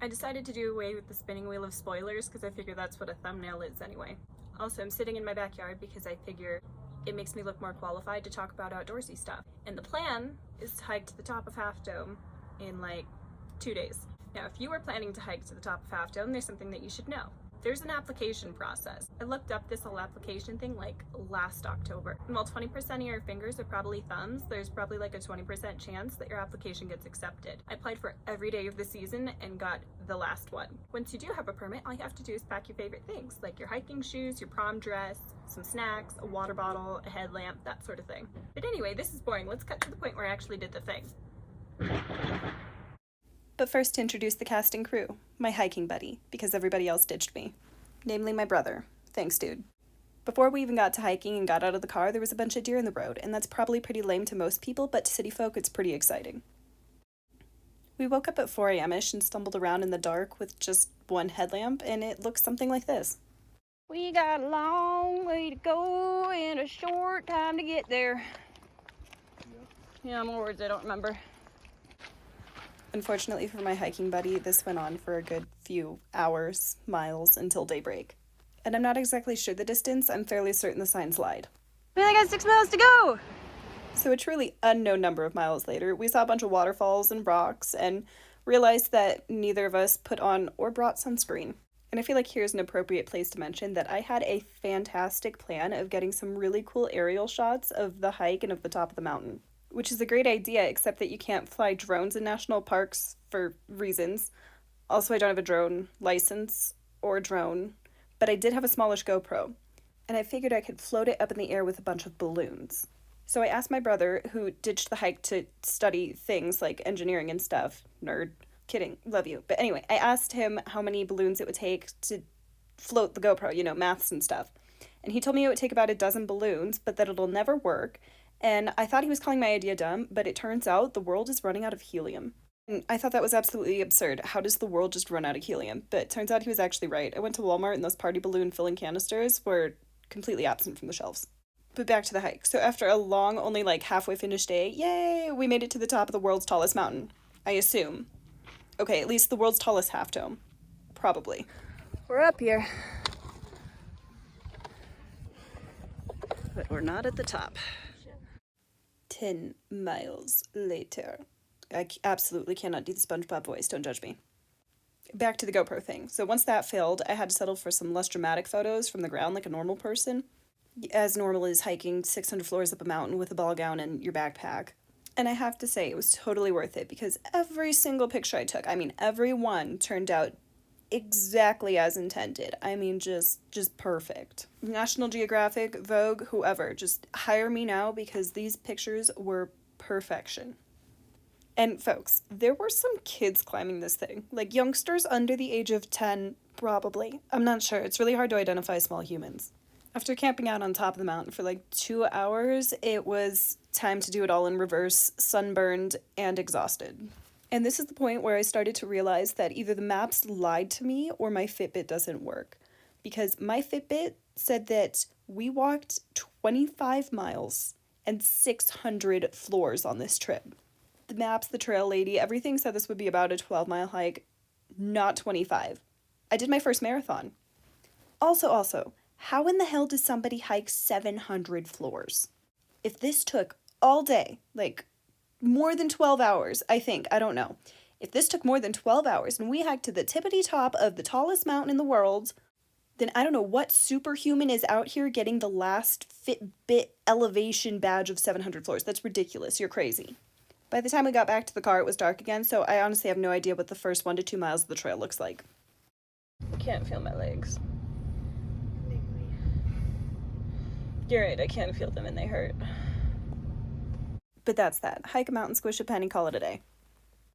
I decided to do away with the spinning wheel of spoilers because I figure that's what a thumbnail is anyway. Also, I'm sitting in my backyard because I figure it makes me look more qualified to talk about outdoorsy stuff. And the plan is to hike to the top of Half Dome in like 2 days. Now, if you are planning to hike to the top of Half Dome, there's something that you should know. There's an application process. I looked up this whole application thing like last October. And while 20% of your fingers are probably thumbs, there's probably like a 20% chance that your application gets accepted. I applied for every day of the season and got the last one. Once you do have a permit, all you have to do is pack your favorite things, like your hiking shoes, your prom dress, some snacks, a water bottle, a headlamp, that sort of thing. But anyway, this is boring. Let's cut to the point where I actually did the thing. But first to introduce the cast and crew, my hiking buddy, because everybody else ditched me. Namely my brother. Thanks, dude. Before we even got to hiking and got out of the car, there was a bunch of deer in the road, and that's probably pretty lame to most people, but to city folk it's pretty exciting. We woke up at 4 a.m.-ish and stumbled around in the dark with just one headlamp, and it looks something like this. We got a long way to go and a short time to get there. Yeah, more words I don't remember. Unfortunately for my hiking buddy, this went on for a good few hours, miles, until daybreak. And I'm not exactly sure the distance, I'm fairly certain the signs lied. We only got 6 miles to go! So a truly unknown number of miles later, we saw a bunch of waterfalls and rocks and realized that neither of us put on or brought sunscreen. And I feel like here's an appropriate place to mention that I had a fantastic plan of getting some really cool aerial shots of the hike and of the top of the mountain. Which is a great idea, except that you can't fly drones in national parks for reasons. Also, I don't have a drone license or drone, but I did have a smallish GoPro, and I figured I could float it up in the air with a bunch of balloons. So I asked my brother, who ditched the hike to study things like engineering and stuff. Nerd. Kidding. Love you. But anyway, I asked him how many balloons it would take to float the GoPro, you know, maths and stuff. And he told me it would take about a dozen balloons, but that it'll never work. And I thought he was calling my idea dumb, but it turns out the world is running out of helium. And I thought that was absolutely absurd. How does the world just run out of helium? But it turns out he was actually right. I went to Walmart and those party balloon filling canisters were completely absent from the shelves. But back to the hike. So after a long, only like halfway finished day, yay, we made it to the top of the world's tallest mountain. I assume. Okay, at least the world's tallest half dome. Probably. We're up here. But we're not at the top. 10 miles later. I absolutely cannot do the SpongeBob voice, don't judge me. Back to the GoPro thing. So once that failed, I had to settle for some less dramatic photos from the ground like a normal person. As normal as hiking 600 floors up a mountain with a ball gown and your backpack. And I have to say, it was totally worth it because every single picture I took, I mean, every one turned out exactly as intended. I mean, just perfect. National Geographic, Vogue, whoever, just hire me now because these pictures were perfection. And folks, there were some kids climbing this thing, like youngsters under the age of 10, probably. I'm not sure. It's really hard to identify small humans. After camping out on top of the mountain for like 2 hours, it was time to do it all in reverse, sunburned and exhausted. And this is the point where I started to realize that either the maps lied to me or my Fitbit doesn't work. Because my Fitbit said that we walked 25 miles and 600 floors on this trip. The maps, the trail lady, everything said this would be about a 12-mile hike, not 25. I did my first marathon. Also, how in the hell does somebody hike 700 floors? If this took all day, like more than 12 hours, I think, I don't know. If this took more than 12 hours and we hiked to the tippity top of the tallest mountain in the world, then I don't know what superhuman is out here getting the last Fitbit elevation badge of 700 floors. That's ridiculous. You're crazy. By the time we got back to the car, it was dark again, so I honestly have no idea what the first 1 to 2 miles of the trail looks like. I can't feel my legs. You're right, I can feel them and they hurt. But that's that. Hike a mountain, squish a penny, call it a day.